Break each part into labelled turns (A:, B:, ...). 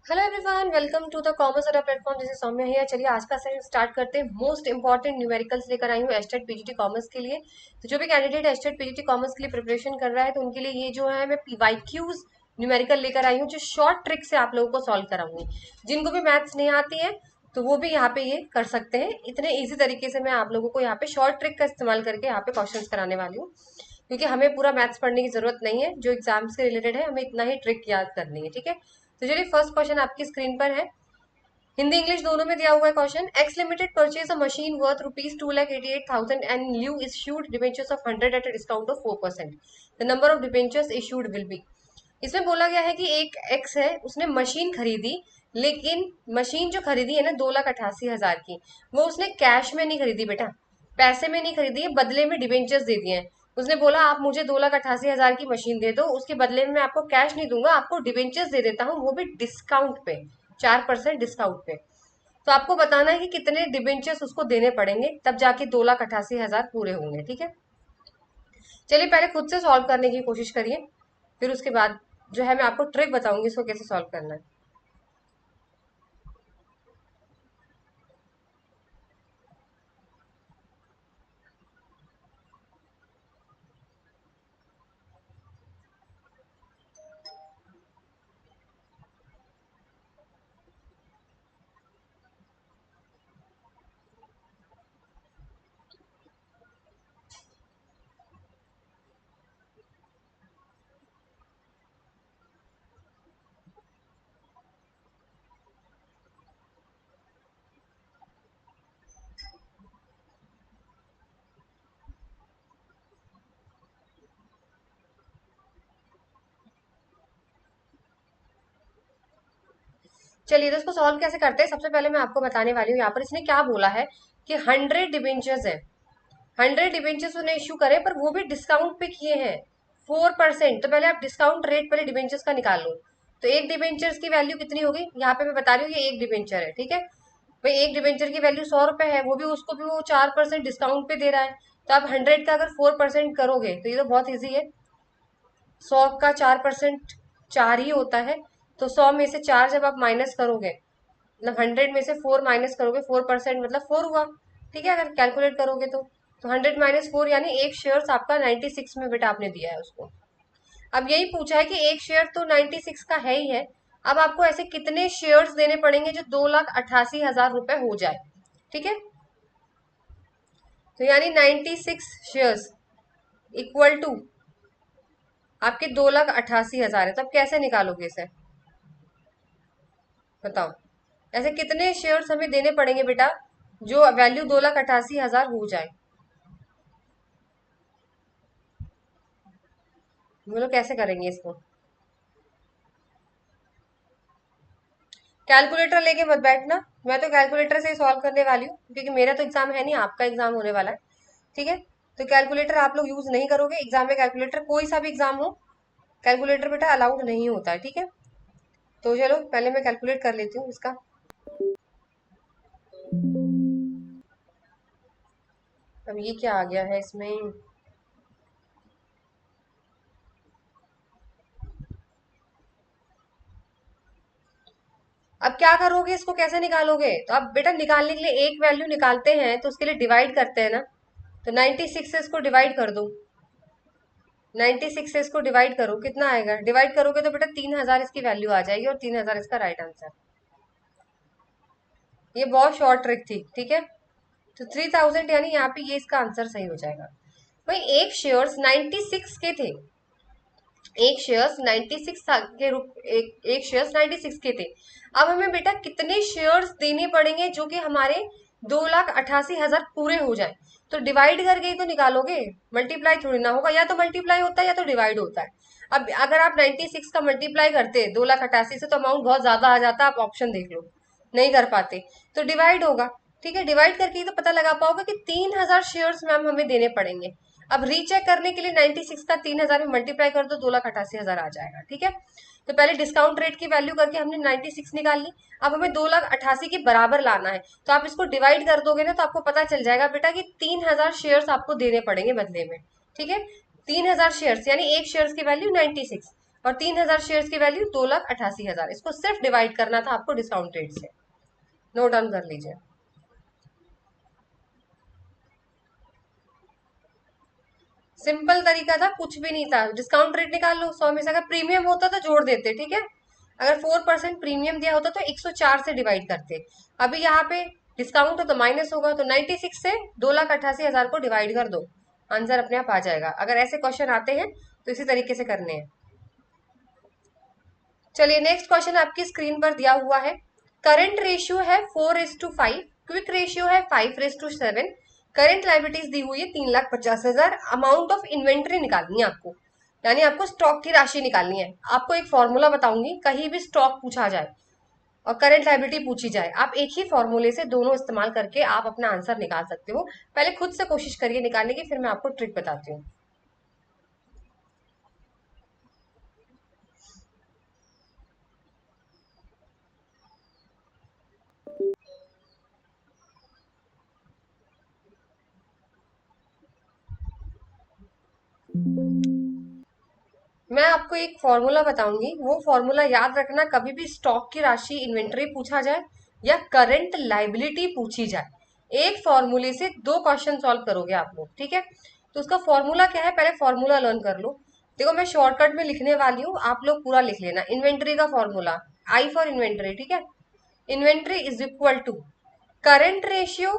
A: Hello everyone, welcome to the commerce Adda platform. जैसे सौम्या है, चलिए आज का सेशन स्टार्ट करते हैं। मोस्ट इंपॉर्टेंट न्यूमेरिकल्स लेकर आई हूँ एस्टेट पीजीटी कॉमर्स के लिए। तो जो भी कैंडिडेट एस्टेट पीजीटी कॉमर्स के लिए प्रिपरेशन कर रहा है, तो उनके लिए ये जो है मैं पीवाईक्यूज न्यूमेरिकल लेकर आई हूँ, जो शॉर्ट ट्रिक से आप लोगों को सॉल्व कराऊंगी। जिनको भी मैथ्स नहीं आती है तो वो भी यहाँ पे ये कर सकते हैं। इतने ईजी तरीके से मैं आप लोगों को यहाँ पे शॉर्ट ट्रिक का इस्तेमाल करके यहाँ पे क्वेश्चन कराने वाली हूँ, क्योंकि हमें पूरा मैथ्स पढ़ने की जरूरत नहीं है। जो एग्जाम्स के रिलेटेड है हमें इतना ही ट्रिक याद करनी है, ठीक है। तो चलिए फर्स्ट क्वेश्चन आपकी स्क्रीन पर है, हिंदी इंग्लिश दोनों में दिया हुआ है question. X limited purchase a machine worth ₹2,88,000 and ल्यू issued debentures of 100 at a discount of 4%। The number of debentures issued will be. इसमें बोला गया है कि एक एक्स है, उसने मशीन खरीदी, लेकिन मशीन जो खरीदी है ना 2,88,000 की, वो उसने कैश में नहीं खरीदी बेटा, पैसे में नहीं खरीदी है, बदले में डिबेंचर्स दे दिए हैं। उसने बोला आप मुझे 2,88,000 की मशीन दे दो, उसके बदले में मैं आपको कैश नहीं दूंगा, आपको डिबेंचर्स दे देता हूँ, वो भी डिस्काउंट पे, 4% डिस्काउंट पे। तो आपको बताना है कि कितने डिबेंचर्स उसको देने पड़ेंगे, तब जाके 2,88,000 पूरे होंगे, ठीक है। चलिए पहले खुद से सॉल्व करने की कोशिश करिए, फिर उसके बाद जो है मैं आपको ट्रिक बताऊंगी इसको कैसे सॉल्व करना है। चलिए तो इसको सॉल्व कैसे करते हैं, सबसे पहले मैं आपको बताने वाली हूँ। यहाँ पर इसने क्या बोला है कि 100 डिबेंचर्स है, 100 डिबेंचर्स उन्हें इश्यू करे, पर वो भी डिस्काउंट पे किए हैं 4%। तो पहले आप डिस्काउंट रेट पहले डिबेंचर्स का निकाल लो। तो एक डिबेंचर्स की वैल्यू कितनी होगी, यहाँ पे मैं बता रही हूँ, ये एक डिबेंचर है, ठीक है। भाई एक डिबेंचर की वैल्यू 100 रुपए है, वो भी उसको भी वो 4% डिस्काउंट पे दे रहा है। तो आप 100 का अगर 4% करोगे तो ये तो बहुत ईजी है। 100 का 4% 4 ही होता है। तो 100 में से 4 जब आप माइनस करोगे, मतलब 100 में से 4 माइनस करोगे, 4% मतलब 4 हुआ, ठीक है, अगर कैलकुलेट करोगे तो 100 - 4 यानी एक शेयर आपका 96 में बेटा आपने दिया है उसको। अब यही पूछा है कि एक शेयर तो 96 का है ही है, अब आपको ऐसे कितने शेयर्स देने पड़ेंगे जो 2,88,000 रुपए हो जाए, ठीक है। तो यानी 96 शेयर्स इक्वल टू आपके 2,88,000 है। तो अब कैसे निकालोगे इसे, बताओ। ऐसे कितने शेयर्स हमें देने पड़ेंगे बेटा जो वैल्यू 2,88,000 हो जाए, बोलो कैसे करेंगे इसको। कैलकुलेटर लेके मत बैठना, मैं तो कैलकुलेटर से ही सॉल्व करने वाली हूँ, क्योंकि मेरा तो एग्जाम है नहीं, आपका एग्जाम होने वाला है, ठीक है। तो कैलकुलेटर आप लोग यूज नहीं करोगे एग्जाम में। कैलकुलेटर कोई सा भी एग्जाम हो, कैलकुलेटर बेटा अलाउड नहीं होता है, ठीक है। तो चलो पहले मैं कैलकुलेट कर लेती हूँ इसका। अब ये क्या आ गया है इसमें, अब क्या करोगे, इसको कैसे निकालोगे। तो अब बेटा निकालने के लिए एक वैल्यू निकालते हैं तो उसके लिए डिवाइड करते हैं ना। तो 96 से इसको डिवाइड कर दो, 96 से इसको डिवाइड करो, कितना आएगा, डिवाइड करोगे तो बेटा 3,000 इसकी वैल्यू आ जाएगी, और 3,000 इसका राइट आंसर। ये बहुत शॉर्ट ट्रिक थी, ठीक है। तो 3,000 यानी यहाँ पे ये इसका आंसर सही हो जाएगा। भाई एक शेयर्स 96 के थे, एक शेयर्स 96 के रूप एक शेयर्स 96 के थे। अब हमें बेटा कितने शेयर्स देने पड़ेंगे जो कि हमारे 2,88,000 पूरे हो जाए। तो डिवाइड करके ही तो निकालोगे, मल्टीप्लाई थोड़ी ना होगा, या तो मल्टीप्लाई होता है या तो डिवाइड होता है। अब अगर आप 96 का मल्टीप्लाई करते 2,88,000 से तो अमाउंट बहुत ज्यादा आ जाता, आप ऑप्शन देख लो, नहीं कर पाते। तो डिवाइड होगा, ठीक है, डिवाइड करके ही तो पता लगा पाओगे कि 3,000 शेयर्स मैम हमें देने पड़ेंगे। अब रीचेक करने के लिए 96 का 3,000 में मल्टीप्लाई कर दो, 2,88,000 आ जाएगा, ठीक है। तो पहले डिस्काउंट रेट की वैल्यू करके हमने 96 निकाल ली। अब हमें 2,88,000 के बराबर लाना है, तो आप इसको डिवाइड कर दोगे ना, तो आपको पता चल जाएगा बेटा कि 3,000 शेयर्स आपको देने पड़ेंगे बदले में, ठीक है। 3,000 शेयर्स यानी एक शेयर्स की वैल्यू 96, और 3000 शेयर्स की वैल्यू 2,88,000। इसको सिर्फ डिवाइड करना था आपको डिस्काउंट रेट से। नोट डाउन कर लीजिए। सिंपल तरीका था, कुछ भी नहीं था। डिस्काउंट रेट निकाल लो 100 में से। अगर प्रीमियम होता तो जोड़ देते, ठीक है। अगर 4% प्रीमियम दिया होता तो 104 से डिवाइड करते। अभी यहाँ पे डिस्काउंट हो तो माइनस होगा, तो 96 से 2,88,000 को डिवाइड कर दो, आंसर अपने आप आ जाएगा। अगर ऐसे क्वेश्चन आते हैं तो इसी तरीके से करने हैं। चलिए नेक्स्ट क्वेश्चन आपकी स्क्रीन पर दिया हुआ है। करंट रेशियो है 4:5, क्विक रेशियो है 5:7, करंट लाइबिलिटीज दी हुई है 3,50,000। अमाउंट ऑफ इन्वेंट्री निकालनी है आपको, यानी आपको स्टॉक की राशि निकालनी है। आपको एक फॉर्मूला बताऊंगी, कहीं भी स्टॉक पूछा जाए और करंट लाइबिलिटी पूछी जाए, आप एक ही फॉर्मूले से दोनों इस्तेमाल करके आप अपना आंसर निकाल सकते हो। पहले खुद से कोशिश करिए निकालने की, फिर मैं आपको ट्रिक बताती हूँ। मैं आपको एक फॉर्मूला बताऊंगी, वो फॉर्मूला याद रखना। कभी भी स्टॉक की राशि इन्वेंट्री पूछा जाए या करंट लाइबिलिटी पूछी जाए, एक फॉर्मूले से दो क्वेश्चन सॉल्व करोगे आप लोग, ठीक है। तो उसका फॉर्मूला क्या है, पहले फॉर्मूला लर्न कर लो। देखो मैं शॉर्टकट में लिखने वाली हूँ, आप लोग पूरा लिख लेना। इन्वेंट्री का फॉर्मूला, आई फॉर इन्वेंट्री, ठीक है। Inventory is equal to current ratio,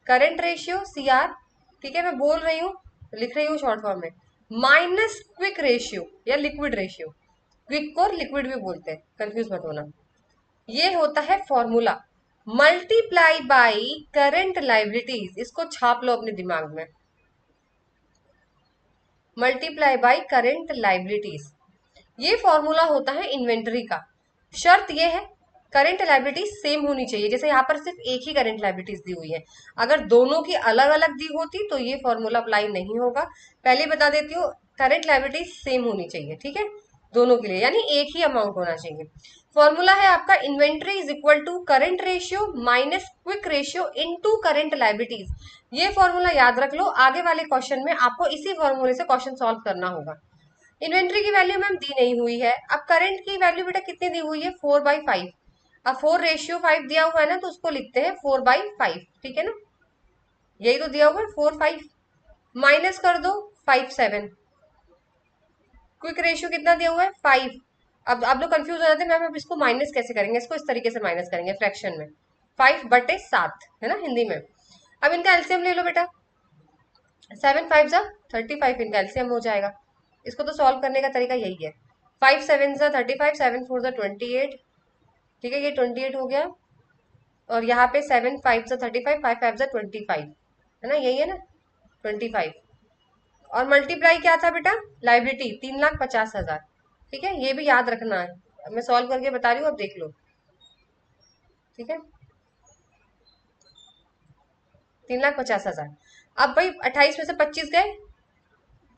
A: current ratio CR, ठीक है। मैं बोल रही हूँ, लिख रही हूँ शॉर्ट फॉर्म में, माइनस क्विक रेशियो या लिक्विड रेशियो। क्विक को लिक्विड भी बोलते हैं, कंफ्यूज मत होना। ये होता है formula, multiply by current liabilities. इसको छाप लो अपने दिमाग में, मल्टीप्लाई बाई करंट लाइबिलिटीज। ये फॉर्मूला होता है इन्वेंटरी का। शर्त ये है करंट लाइबिलिटीज सेम होनी चाहिए। जैसे यहाँ पर सिर्फ एक ही करंट लाइबिलिटीज दी हुई है, अगर दोनों की अलग अलग दी होती तो ये फॉर्मूला अप्लाई नहीं होगा। पहले बता देती हूँ, करंट लाइबिलिटीज सेम होनी चाहिए, ठीक है, दोनों के लिए, यानी एक ही अमाउंट होना चाहिए। फॉर्मूला है आपका inventory is equal to current ratio minus quick ratio into current liabilities. ये फॉर्मूला याद रख लो, आगे वाले क्वेश्चन में आपको इसी फॉर्मूले से क्वेश्चन सॉल्व करना होगा। इन्वेंट्री की वैल्यू मैम दी नहीं हुई है। अब करंट की वैल्यू बेटा कितनी दी हुई है, 4/5। अब 4:5 दिया हुआ है ना, तो उसको लिखते हैं 4/5, ठीक है ना, यही तो दिया हुआ है 4/5। माइनस कर दो 5/7। क्विक रेशियो कितना दिया हुआ है 5। अब आप लोग कंफ्यूज हो जाते हैं मैम अब इसको माइनस कैसे करेंगे, इसको इस तरीके से माइनस करेंगे फ्रैक्शन में, 5/7 है ना हिंदी में। अब इनका एलसीएम ले लो बेटा, 7×5 = 35, इनका एलसीएम हो जाएगा। इसको तो सॉल्व करने का तरीका यही है, 5×7 = 35, 7×4 = 28, ठीक है, ये 28 हो गया। और यहाँ पे 7×5 = 35, 5×5 = 25, है ना, यही है ना 25। और मल्टीप्लाई क्या था बेटा, लाइबिलिटी 3,50,000, ठीक है, ये भी याद रखना है। मैं सॉल्व करके बता रही हूँ, अब देख लो, ठीक है, 3,50,000। अब भाई 28 में से 25 गए,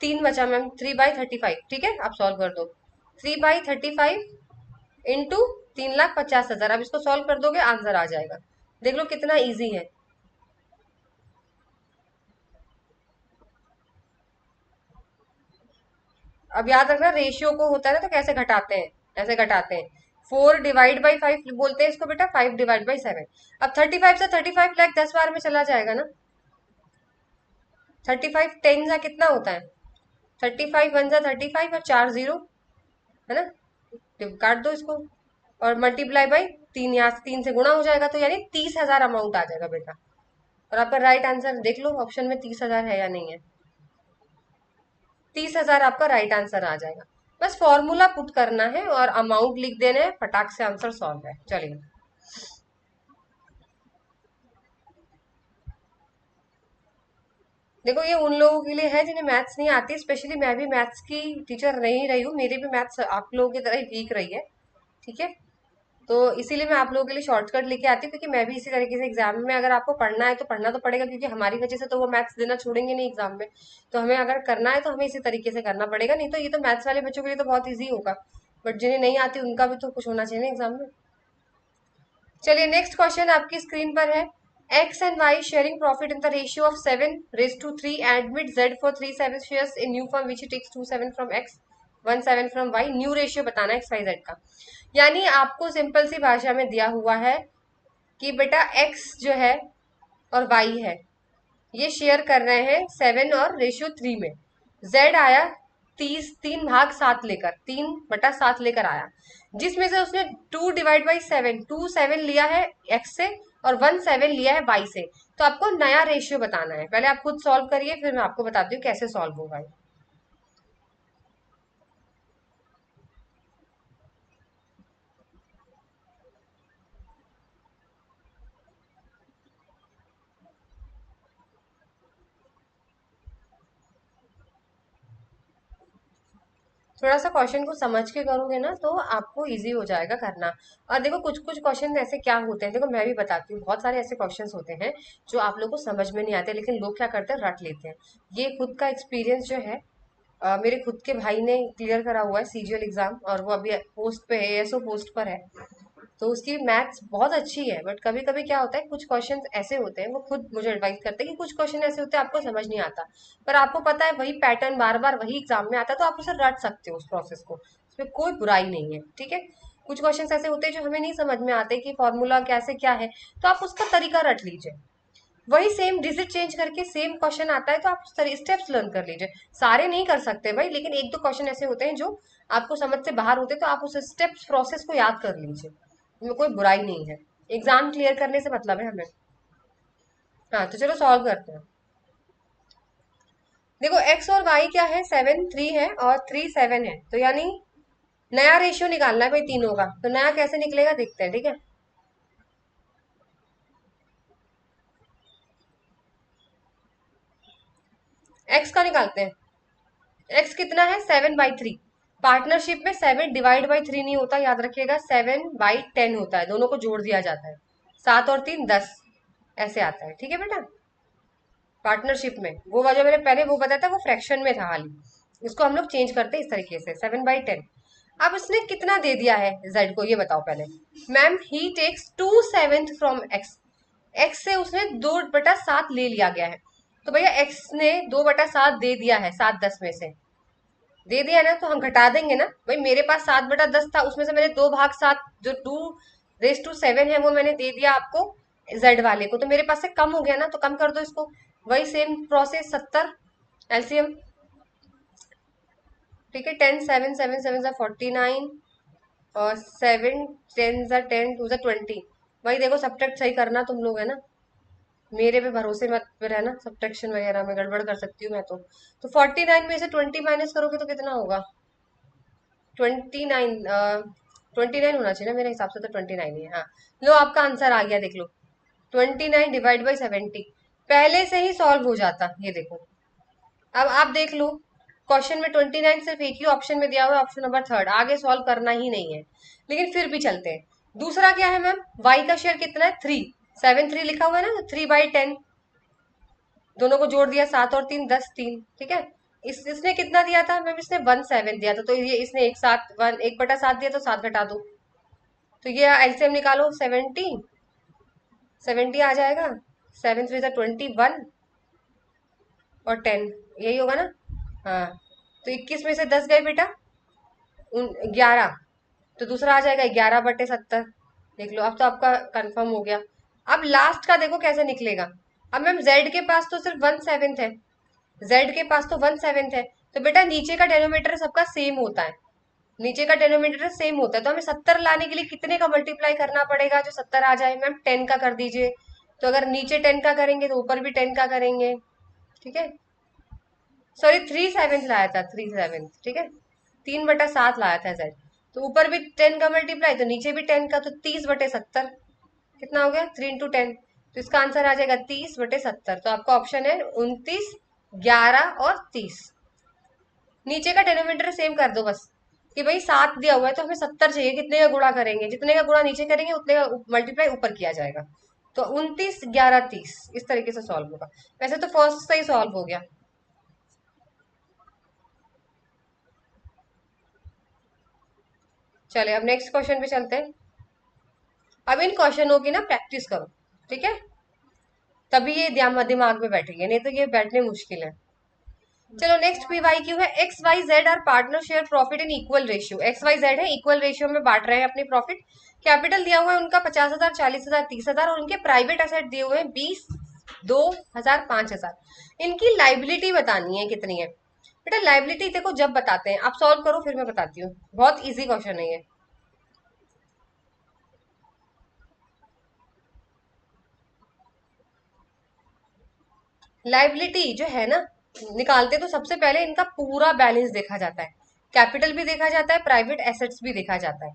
A: 3 बचा मैम, 3/35, ठीक है। आप सॉल्व कर दो, 3/35 इंटू 3,50,000। अब इसको सॉल्व कर दोगे आंसर आ जाएगा। देख लो कितना इजी है। अब याद रखना, रेशियो को होता है ना तो कैसे घटाते हैं, ऐसे घटाते हैं। 4/5 बोलते हैं इसको बेटा, 5/7। अब 35 से 35 लाख 10 बार में चला जाएगा ना। 35 10 का कितना होता है, 35 1 = 35 और 4 0, है ना, काट दो इसको और मल्टीप्लाई बाई 3, यहाँ से 3 से गुणा हो जाएगा, तो यानी 30,000 अमाउंट आ जाएगा बेटा। और आपका राइट आंसर देख लो ऑप्शन में 30,000 है या नहीं है, 30,000 आपका राइट आंसर आ जाएगा। बस फॉर्मूला पुट करना है और अमाउंट लिख देना है, फटाक से आंसर सॉल्व है। चलिए देखो, ये उन लोगों के लिए है जिन्हें मैथ्स नहीं आती। स्पेशली मैं भी मैथ्स की टीचर नहीं रही हूँ, मेरी भी मैथ्स आप लोगों की तरह ही वीक रही है, ठीक है। तो इसीलिए मैं आप लोगों के लिए शॉर्टकट लेके आती हूँ, क्योंकि मैं भी इसी तरीके से एग्जाम में, अगर आपको पढ़ना है तो पढ़ना तो पड़ेगा, क्योंकि हमारी वजह से तो वो मैथ्स देना छोड़ेंगे नहीं एग्जाम में। तो हमें अगर करना है तो हमें इसी तरीके से करना पड़ेगा, नहीं तो ये तो मैथ्स वाले बच्चों के लिए तो बहुत ईजी होगा, बट जिन्हें नहीं आती उनका भी तो कुछ होना चाहिए ना एग्जाम में। चलिए नेक्स्ट क्वेश्चन आपकी स्क्रीन पर है। X and Y sharing profit in the ratio of 7:3 and with Z for 3 7 shares in new firm which takes 2 7 from X. 1/7 from Y, new ratio बताना है एक्स वाई जेड का। यानी आपको simple सी भाषा में दिया हुआ है कि बेटा एक्स जो है और वाई है ये शेयर कर रहे हैं 7 और रेशियो 3 में। जेड आया 3/7 लेकर, 3/7 लेकर आया, जिसमें से उसने 2/7, 2/7 लिया है एक्स से और 1/7 लिया है वाई से। तो आपको नया रेशियो बताना है। पहले आप खुद सॉल्व करिए, फिर मैं आपको बताती हूँ कैसे सॉल्व होगा। थोड़ा सा क्वेश्चन को समझ के करोगे ना तो आपको इजी हो जाएगा करना। और देखो कुछ कुछ क्वेश्चन ऐसे क्या होते हैं, देखो मैं भी बताती हूँ, बहुत सारे ऐसे क्वेश्चंस होते हैं जो आप लोग को समझ में नहीं आते, लेकिन लोग क्या करते हैं रट लेते हैं। ये खुद का एक्सपीरियंस जो है, मेरे खुद के भाई ने क्लियर करा हुआ है सीजीएल एग्जाम, और वो अभी पोस्ट पे है, एएसओ पोस्ट पर है। तो उसकी मैथ्स बहुत अच्छी है, बट कभी कभी क्या होता है कुछ क्वेश्चन ऐसे होते हैं, वो खुद मुझे एडवाइस करते हैं कि कुछ क्वेश्चन ऐसे होते हैं आपको समझ नहीं आता, पर आपको पता है वही पैटर्न बार बार वही एग्जाम में आता है, तो आप उसे रट सकते हो उस प्रोसेस को, उसमें कोई बुराई नहीं है, ठीक है। कुछ क्वेश्चन ऐसे होते हैं जो हमें नहीं समझ में आते कि फॉर्मूला कैसे क्या है, तो आप उसका तरीका रट लीजिए। वही सेम डिजिट चेंज करके सेम क्वेश्चन आता है तो आप स्टेप्स लर्न कर लीजिए। सारे नहीं कर सकते भाई, लेकिन एक दो क्वेश्चन ऐसे होते हैं जो आपको समझ से बाहर होते हैं, तो आप उस स्टेप्स प्रोसेस को याद कर लीजिए, इसमें कोई बुराई नहीं है। एग्जाम क्लियर करने से मतलब है हमें। हाँ तो चलो सॉल्व करते हैं। देखो एक्स और वाई क्या है, 7 3 है और 3 7 है, तो यानी नया रेशियो निकालना है भाई तीनों का। तो नया कैसे निकलेगा देखते हैं, ठीक है। एक्स का निकालते हैं। एक्स कितना है, 7/3। पार्टनरशिप में 7 डिवाइड बाई 3 नहीं होता, याद रखिएगा, 7/10 होता है, दोनों को जोड़ दिया जाता है। 7 और 3 10 ऐसे आता है, ठीक है बेटा। पार्टनरशिप में वो जो मैंने पहले वो बताया था वो फ्रैक्शन में था हाली, इसको हम लोग चेंज करते हैं इस तरीके से, 7/10। अब इसने कितना दे दिया है जेड को, ये बताओ पहले। Ma'am he takes 2/7 from X, X से उसने 2/7 ले लिया गया है। तो भैया एक्स ने 2/7 दे दिया है 7/10 में से, दे दिया ना, तो हम घटा देंगे ना भाई। मेरे पास 7/10 था, उसमें से मैंने 2/7 जो 2 रेस टू 7 है वो मैंने दे दिया आपको जेड वाले को, तो मेरे पास से कम हो गया ना, तो कम कर दो इसको। वही सेम प्रोसेस, 70 एलसीएम, ठीक है। 10 7 7 7 49 और 7 10 10 2 20। वही देखो सब्ट्रैक्ट सही करना तुम लोग, है ना, मेरे पे भरोसे मत पे रहना, सब्ट्रैक्शन वगैरह में गड़बड़ कर सकती हूँ मैं तो 49 में से 20 माइनस करोगे तो कितना होगा, 29। 29 होना चाहिए ना मेरे हिसाब से, तो 29 ही है, हाँ। लो आपका आंसर आ गया, देख लो, 29/70। पहले से ही सॉल्व हो जाता, ये देखो। अब आप देख लो, क्वेश्चन में 29 सिर्फ एक ही ऑप्शन में दिया हुआ है, ऑप्शन नंबर थर्ड, आगे सॉल्व करना ही नहीं है, लेकिन फिर भी चलते हैं। दूसरा क्या है मैम, वाई का शेयर कितना है, 3, 7 3 लिखा हुआ है ना, तो 3/10, दोनों को जोड़ दिया, 7 और 3 10, 3, ठीक है। इसने कितना दिया था मैम, इसने 1/7 दिया था, तो ये इसने एक साथ 1/7 दिया, तो 7 घटा दो, तो ये एलसीएम निकालो, 70 आ जाएगा। 7 3 21 और 10, यही होगा ना। हाँ, तो 21 में से 10 गए बेटा, 11, तो दूसरा आ जाएगा 11/70। देख लो, अब तो आपका कंफर्म हो गया। अब लास्ट का देखो कैसे निकलेगा। अब मैम जेड के पास तो सिर्फ 1/7 है, जेड के पास तो 1/7 है, तो बेटा नीचे का डेनोमीटर सबका सेम होता है, नीचे का डेनोमीटर सेम होता है, तो हमें 70 लाने के लिए कितने का मल्टीप्लाई करना पड़ेगा जो 70 आ जाए, मैम 10 का कर दीजिए। तो अगर नीचे 10 का करेंगे तो ऊपर भी 10 का करेंगे, ठीक है। सॉरी 3/7 लाया था, 3/7, ठीक है, 3/7 लाया था जेड, तो ऊपर भी 10 का मल्टीप्लाई तो नीचे भी 10 का, तो 30/70 कितना हो गया, 3 × 10, तो इसका आंसर आ जाएगा 30/70। तो आपका ऑप्शन है 29, 11 और 30। नीचे का डेनोमीटर सेम कर दो बस, कि भाई 7 दिया हुआ है तो हमें 70 चाहिए, कितने का गुणा करेंगे, जितने का गुणा नीचे करेंगे उतने का मल्टीप्लाई ऊपर किया जाएगा। तो 29 11 30 इस तरीके से सॉल्व होगा। वैसे तो फर्स्ट से ही सॉल्व हो गया। चले अब नेक्स्ट क्वेश्चन पे चलते हैं। अब इन क्वेश्चनों की ना प्रैक्टिस करो, ठीक है, तभी ये दिमाग में बैठेंगे, नहीं तो ये बैठने मुश्किल है। चलो नेक्स्ट PYQ है, XYZ are partner share profit in equal ratio. XYZ है, इक्वल रेशियो में बांट रहे हैं अपनी प्रॉफिट। कैपिटल दिया हुआ है उनका 50,000, 40,000, 30,000 और उनके प्राइवेट एसेट दिए हुए हैं 20, 2,000, 5,000। इनकी लाइबिलिटी बतानी है कितनी है। बेटा लाइबिलिटी देखो जब बताते हैं, आप सॉल्व करो फिर मैं बताती हूँ, बहुत इजी क्वेश्चन है ये। लाइबिलिटी जो है ना, निकालते तो सबसे पहले इनका पूरा बैलेंस देखा जाता है, कैपिटल भी देखा जाता है, प्राइवेट एसेट्स भी देखा जाता है।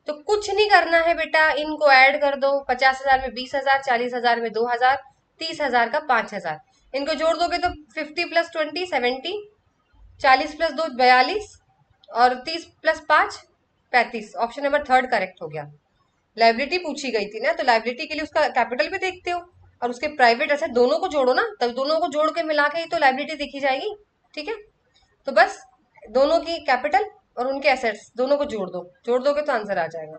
A: तो कुछ नहीं करना है बेटा, इनको ऐड कर दो, 50,000 में 20,000, 40,000 में 2,000, 30,000 का 5,000। इनको जोड़ दोगे तो 50 प्लस 20 70, 40 प्लस 2 42 और 30 plus 5 35। Option number third correct हो गया। लाइबिलिटी पूछी गई थी ना, तो लाइबिलिटी के लिए उसका कैपिटल भी देखते हो और उसके प्राइवेट एसेट, दोनों को जोड़ो ना, तब दोनों को जोड़ के मिला के ही तो लाइबिलिटी देखी जाएगी। ठीक है, तो बस दोनों की कैपिटल और उनके एसेट्स दोनों को जोड़ दो, जोड़ दोगे तो आंसर आ जाएगा।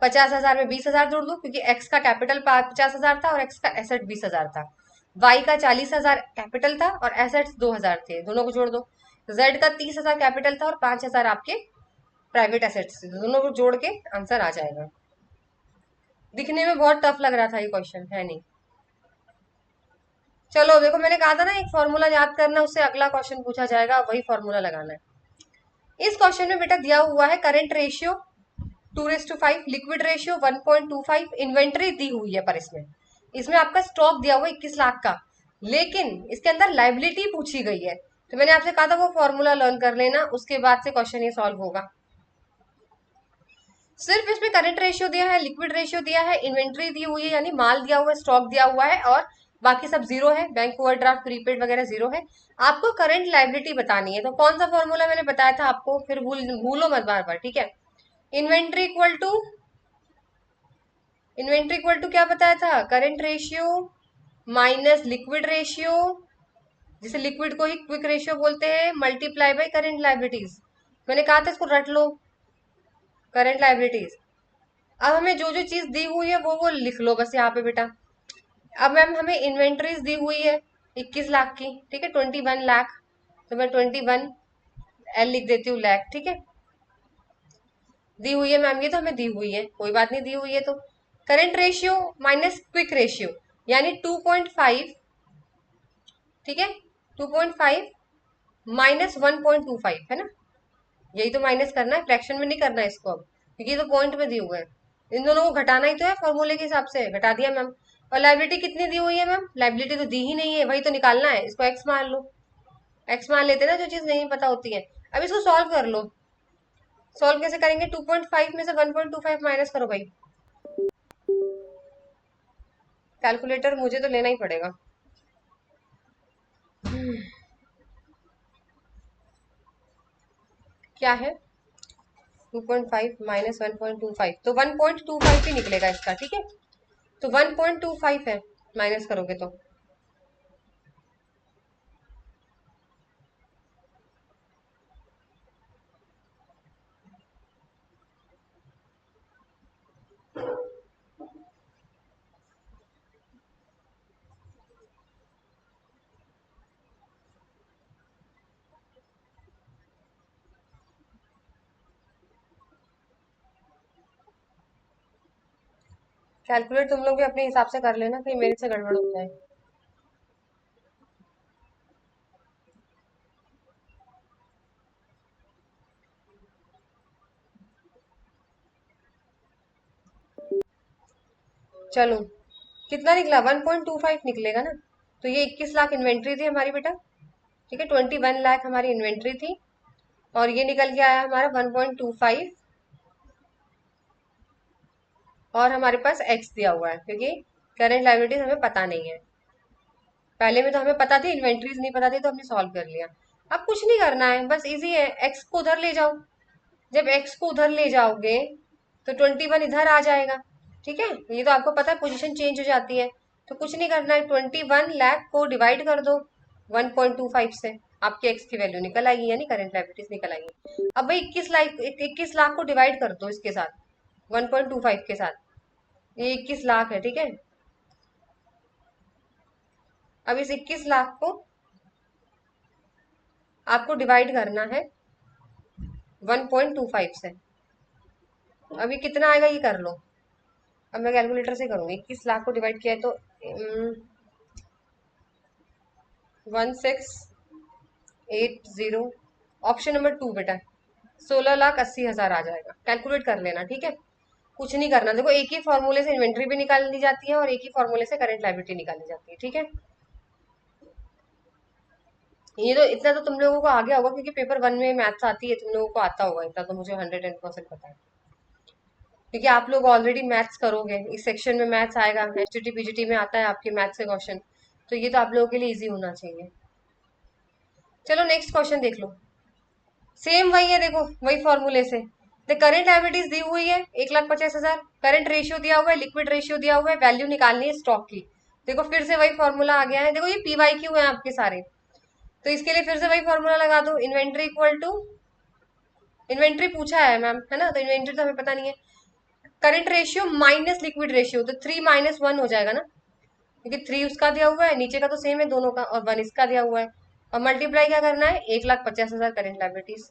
A: 50,000 में 20,000 जोड़ दो, क्योंकि एक्स का कैपिटल 50,000 था और एक्स का एसेट 20,000 था। वाई का 40,000 कैपिटल था और एसेट्स 2,000 थे, दोनों को जोड़ दो। जेड का 30,000 कैपिटल था और 5,000 आपके प्राइवेट एसेट्स थे, दोनों को जोड़ के आंसर आ जाएगा। दिखने में बहुत टफ लग रहा था ये क्वेश्चन, है नहीं। चलो देखो, मैंने कहा था ना एक फॉर्मूला याद करना, उससे अगला क्वेश्चन पूछा जाएगा, वही फॉर्मूला लगाना है। इस क्वेश्चन में बेटा दिया हुआ है current ratio 2:5, liquid ratio 1.25, inventory दी हुई है, पर इसमें इसमें आपका स्टॉक दिया हुआ 21 लाख का, लेकिन इसके अंदर लाइबिलिटी पूछी गई है। तो मैंने आपसे कहा था वो फॉर्मूला लर्न कर लेना, उसके बाद से क्वेश्चन ये सॉल्व होगा। सिर्फ इसमें करंट रेशियो दिया है, लिक्विड रेशियो दिया है, इन्वेंट्री दी हुई है यानी माल दिया हुआ है, स्टॉक दिया हुआ है, और बाकी सब जीरो है, बैंक ओवरड्राफ्ट प्रीपेड वगैरह जीरो है। आपको करंट लाइबिलिटी बतानी है, तो कौन सा फॉर्मूला मैंने बताया था आपको, फिर भूलो मत बार बार, ठीक है। Inventory equal to, inventory equal to क्या बताया था, current ratio minus liquid ratio, जिसे लिक्विड को ही क्विक रेशियो बोलते हैं, मल्टीप्लाई बाई करंट लाइबिलिटीज। मैंने कहा था इसको रट लो, करंट लाइबिलिटीज। अब हमें जो जो चीज दी हुई है वो लिख लो बस यहाँ पे बेटा। अब मैम हमें इन्वेंट्रीज दी हुई है 21 लाख की, ठीक है, 21 लाख, तो मैं 21 एल लिख देती हूँ, लैख, ठीक है। दी हुई है मैम, ये तो हमें दी हुई है, कोई बात नहीं, दी हुई है तो current ratio minus quick ratio यानी 2.5, ठीक है, 2.5 माइनस 1.25 है ना, यही तो माइनस करना है, फ्रैक्शन में नहीं करना है इसको अब, क्योंकि ये तो पॉइंट में दिए हुए हैं। इन दोनों को घटाना ही तो है फॉर्मूले के हिसाब से, घटा दिया मैम। और लाइबिलिटी कितनी दी हुई है मैम, लाइबिलिटी तो दी ही नहीं है, वही तो निकालना है, इसको एक्स मान लो। एक्स मान लेते ना जो चीज नहीं पता होती है। अब इसको सॉल्व कर लो, सॉल्व कैसे करेंगे, 2.5 में से 1.25 माइनस करो भाई, कैलकुलेटर मुझे तो लेना ही पड़ेगा। क्या है 2.5 माइनस 1.25, तो 1.25 ही निकलेगा इसका, ठीक है, तो 1.25 है, माइनस करोगे तो। कैलकुलेट तुम लोग भी अपने हिसाब से कर लेना, कहीं मेरे से गड़बड़ हो जाए। चलो कितना निकला, 1.25 निकलेगा ना। तो ये 21 लाख इन्वेंट्री थी हमारी बेटा, ठीक है, 21 लाख हमारी इन्वेंट्री थी, और ये निकल के आया हमारा 1.25, और हमारे पास एक्स दिया हुआ है, क्योंकि करेंट लाइबिलिटीज हमें पता नहीं है। पहले में तो हमें पता थी, इन्वेंट्रीज नहीं पता थी, तो हमने सॉल्व कर लिया। अब कुछ नहीं करना है, बस इजी है, एक्स को उधर ले जाओ। जब एक्स को उधर ले जाओगे तो 21 इधर आ जाएगा, ठीक है, ये तो आपको पता है, पोजीशन चेंज हो जाती है। तो कुछ नहीं करना है, 21 लाख को डिवाइड कर दो 1.25 से, आपके एक्स की वैल्यू निकल आएगी, यानी करंट लाइबिलिटीज निकल आएगी। अब भाई 21 लाख को डिवाइड कर दो इसके साथ, 1.25 के साथ, ये 21 लाख है, ठीक है। अब इस 21 लाख को आपको डिवाइड करना है 1.25 से। अब ये कितना आएगा ये कर लो। अब मैं कैलकुलेटर से करूंगी। 21 लाख को डिवाइड किया है तो 1680। ऑप्शन नंबर 2 बेटा, 16,80,000 आ जाएगा। कैलकुलेट कर लेना, ठीक है। कुछ नहीं करना। देखो एक ही फॉर्मूले से इन्वेंट्री भी निकाली जाती है और एक ही फॉर्मूले से करंट लायबिलिटी निकाली जाती है, ठीक है। ये तो इतना तो तुम लोगों को आ गया होगा क्योंकि पेपर 1 में मैथ्स आती है, तुम लोगों को आता होगा इतना तो मुझे 110% पता है, क्योंकि आप लोग ऑलरेडी मैथ्स करोगे। इस सेक्शन में मैथ्स आएगा, एसटीटी पीजीटी में आता है आपके मैथ्स के क्वेश्चन, तो ये तो आप लोगों के लिए इजी होना चाहिए। चलो नेक्स्ट क्वेश्चन देख लो। सेम वही है, देखो वही फॉर्मूले से। द करेंट लायबिलिटीज दी हुई है 1,50,000, करंट रेशियो दिया हुआ है, लिक्विड रेशियो दिया हुआ है, वैल्यू निकालनी है स्टॉक की। देखो फिर से वही फॉर्मूला आ गया है। देखो ये पीवाई क्यू है आपके सारे, तो इसके लिए फिर से वही फॉर्मूला लगा दो। इन्वेंट्री इक्वल टू, इन्वेंट्री पूछा है मैम, है ना, तो इन्वेंट्री तो हमें पता नहीं है। Current ratio minus liquid ratio, तो 3 - 1 हो जाएगा ना, क्योंकि 3 उसका दिया हुआ है, नीचे का तो सेम है दोनों का, और 1 इसका दिया हुआ है। और मल्टीप्लाई क्या करना है, 1,50,000 करेंट लायबिलिटीज।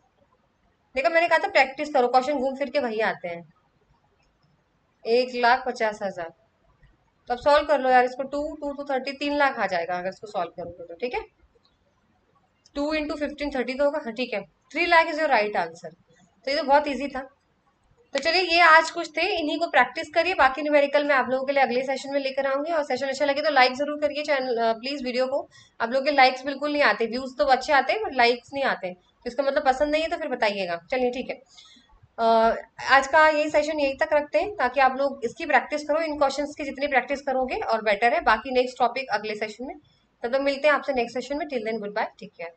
A: देखो मैंने कहा था प्रैक्टिस करो, क्वेश्चन घूम फिर के वही आते हैं। 1,50,000, तो अब सॉल्व कर लो यार इसको। 2 2 2 30, 3 लाख आ जाएगा अगर इसको सॉल्व करोगे तो, ठीक है। 2 × 15 30 तो होगा, हाँ ठीक है। 3 lakh is your right answer. तो ये तो बहुत ईजी था। तो चलिए ये आज कुछ थे, इन्हीं को प्रैक्टिस करिए। बाकी न्यूमेरिकल मैं आप लोगों के लिए अगले सेशन में लेकर आऊंगी। और सेशन अच्छा लगे तो लाइक जरूर करिए चैनल, प्लीज वीडियो को। आप लोगों के लाइक्स बिल्कुल नहीं आते, व्यूज तो अच्छे आते हैं बट लाइक्स नहीं आते, तो इसका मतलब पसंद नहीं है तो फिर बताइएगा। चलिए ठीक है। आज का यही सेशन यही तक रखते हैं, ताकि आप लोग इसकी प्रैक्टिस करो। इन क्वेश्चंस की जितनी प्रैक्टिस करोगे और बेटर है। बाकी नेक्स्ट टॉपिक अगले सेशन में, तब तक मिलते हैं आपसे नेक्स्ट सेशन में। Till then goodbye, take care.